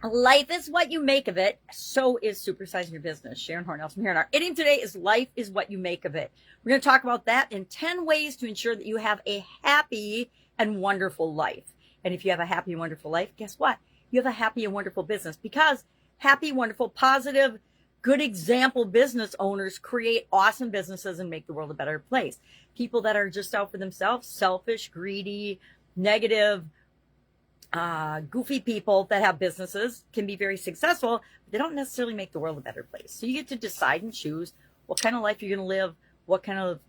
Life is what you make of it. So is supersizing your business. Sharon Horne-Ellstrom here. And our idiom today is life is what you make of it. We're going to talk about that in 10 ways to ensure that you have a happy and wonderful life. And if you have a happy and wonderful life, guess what? You have a happy and wonderful business, because happy, wonderful, positive, good example business owners create awesome businesses and make the world a better place. People that are just out for themselves, selfish, greedy, negative, goofy people that have businesses can be very successful, but they don't necessarily make the world a better place. So you get to decide and choose what kind of life you're going to live, what kind of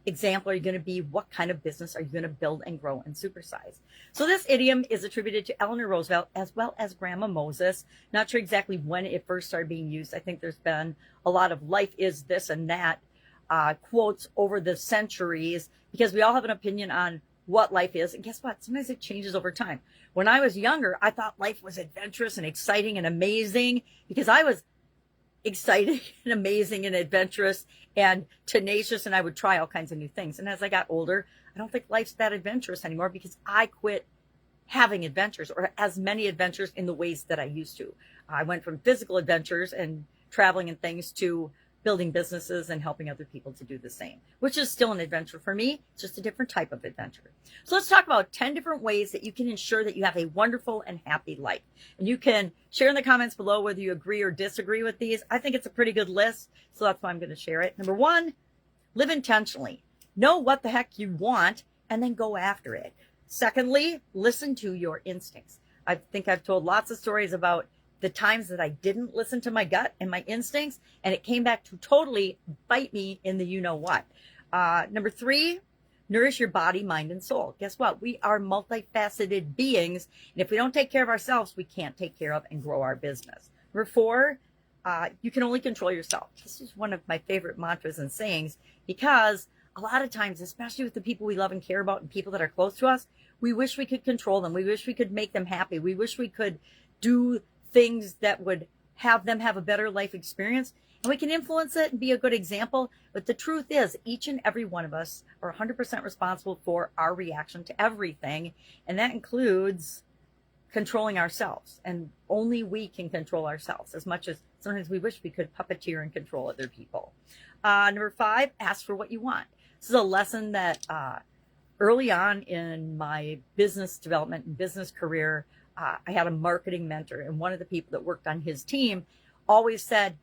example are you going to be, what kind of business are you going to build and grow and supersize. So this idiom is attributed to Eleanor Roosevelt as well as Grandma Moses. Not sure exactly when it first started being used. I think there's been a lot of life is this and that quotes over the centuries, because we all have an opinion on what life is. And guess what? Sometimes it changes over time. When I was younger, I thought life was adventurous and exciting and amazing, because I was exciting and amazing and adventurous and tenacious, and I would try all kinds of new things. And as I got older, I don't think life's that adventurous anymore, because I quit having adventures, or as many adventures in the ways that I used to. I went from physical adventures and traveling and things to building businesses and helping other people to do the same, which is still an adventure for me, just a different type of adventure. So let's talk about 10 different ways that you can ensure that you have a wonderful and happy life. And you can share in the comments below whether you agree or disagree with these. I think it's a pretty good list, so that's why I'm going to share it. Number 1, live intentionally. Know what the heck you want and then go after it. Secondly, listen to your instincts. I think I've told lots of stories about the times that I didn't listen to my gut and my instincts, and it came back to totally bite me in the you-know-what. Number 3, nourish your body, mind, and soul. Guess what? We are multifaceted beings, and if we don't take care of ourselves, we can't take care of and grow our business. Number 4, you can only control yourself. This is one of my favorite mantras and sayings, because a lot of times, especially with the people we love and care about and people that are close to us, we wish we could control them. We wish we could make them happy. We wish we could do things that would have them have a better life experience, and we can influence it and be a good example. But the truth is, each and every one of us are 100% responsible for our reaction to everything, and that includes controlling ourselves. And only we can control ourselves, as much as sometimes we wish we could puppeteer and control other people. Number 5, ask for what you want. This is a lesson that early on in my business development and business career, I had a marketing mentor, and one of the people that worked on his team always said,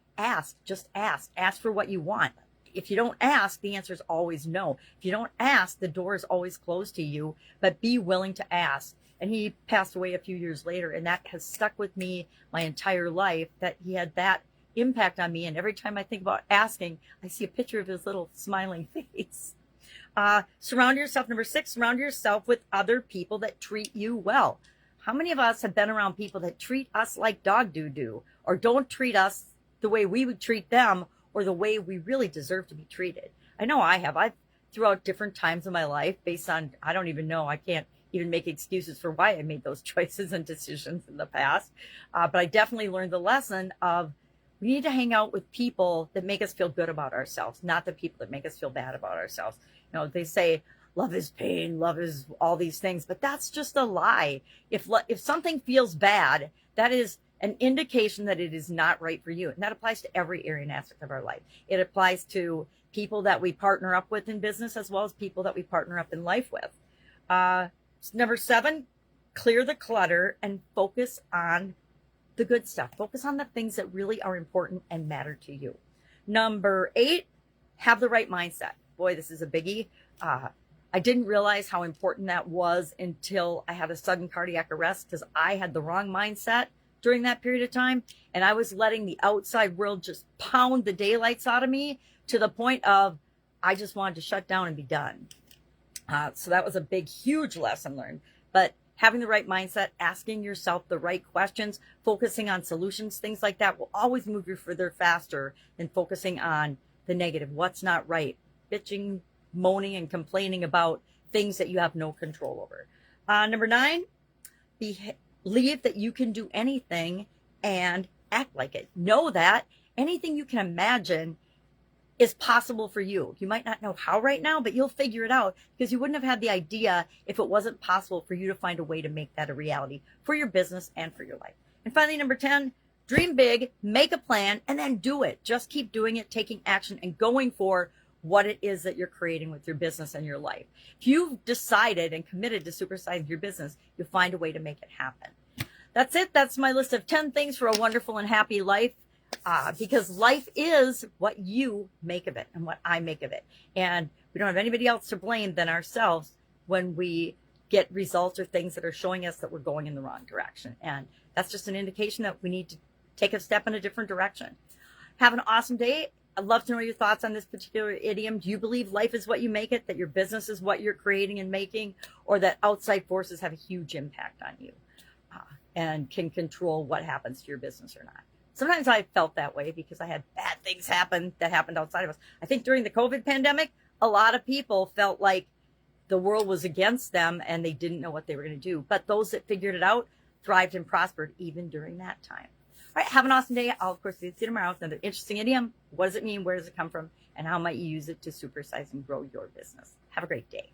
just ask for what you want. If you don't ask, the answer is always no. If you don't ask, the door is always closed to you, but be willing to ask. And he passed away a few years later, and that has stuck with me my entire life, that he had that impact on me. And every time I think about asking, I see a picture of his little smiling face. Surround yourself. Number 6, surround yourself with other people that treat you well. How many of us have been around people that treat us like dog doo-doo, or don't treat us the way we would treat them, or the way we really deserve to be treated? I know I have. I've throughout different times of my life, based on, I don't even know, I can't even make excuses for why I made those choices and decisions in the past. But I definitely learned the lesson of, we need to hang out with people that make us feel good about ourselves, not the people that make us feel bad about ourselves. You know, they say, love is pain, love is all these things, but that's just a lie. If something feels bad, that is an indication that it is not right for you. And that applies to every area and aspect of our life. It applies to people that we partner up with in business, as well as people that we partner up in life with. Number 7, clear the clutter and focus on the good stuff. Focus on the things that really are important and matter to you. Number 8, have the right mindset. Boy, this is a biggie. I didn't realize how important that was until I had a sudden cardiac arrest, because I had the wrong mindset during that period of time, and I was letting the outside world just pound the daylights out of me, to the point of I just wanted to shut down and be done. So that was a big, huge lesson learned. But having the right mindset, asking yourself the right questions, focusing on solutions, things like that will always move you further faster than focusing on the negative, what's not right, bitching, moaning, and complaining about things that you have no control over. Number 9, believe that you can do anything and act like it. Know that anything you can imagine is possible for you. You might not know how right now, but you'll figure it out, because you wouldn't have had the idea if it wasn't possible for you to find a way to make that a reality for your business and for your life. And finally, number 10, dream big, make a plan, and then do it. Just keep doing it, taking action, and going for what it is that you're creating with your business and your life. If you've decided and committed to supersizing your business, you'll find a way to make it happen. That's it. That's my list of 10 things for a wonderful and happy life. Because life is what you make of it and what I make of it. And we don't have anybody else to blame than ourselves when we get results or things that are showing us that we're going in the wrong direction. And that's just an indication that we need to take a step in a different direction. Have an awesome day. I'd love to know your thoughts on this particular idiom. Do you believe life is what you make it, that your business is what you're creating and making, or that outside forces have a huge impact on you and can control what happens to your business or not? Sometimes I felt that way because I had bad things happen that happened outside of us. I think during the COVID pandemic, a lot of people felt like the world was against them and they didn't know what they were going to do. But those that figured it out thrived and prospered even during that time. All right, have an awesome day. I'll, of course, see you tomorrow with another interesting idiom. What does it mean? Where does it come from? And how might you use it to supersize and grow your business? Have a great day.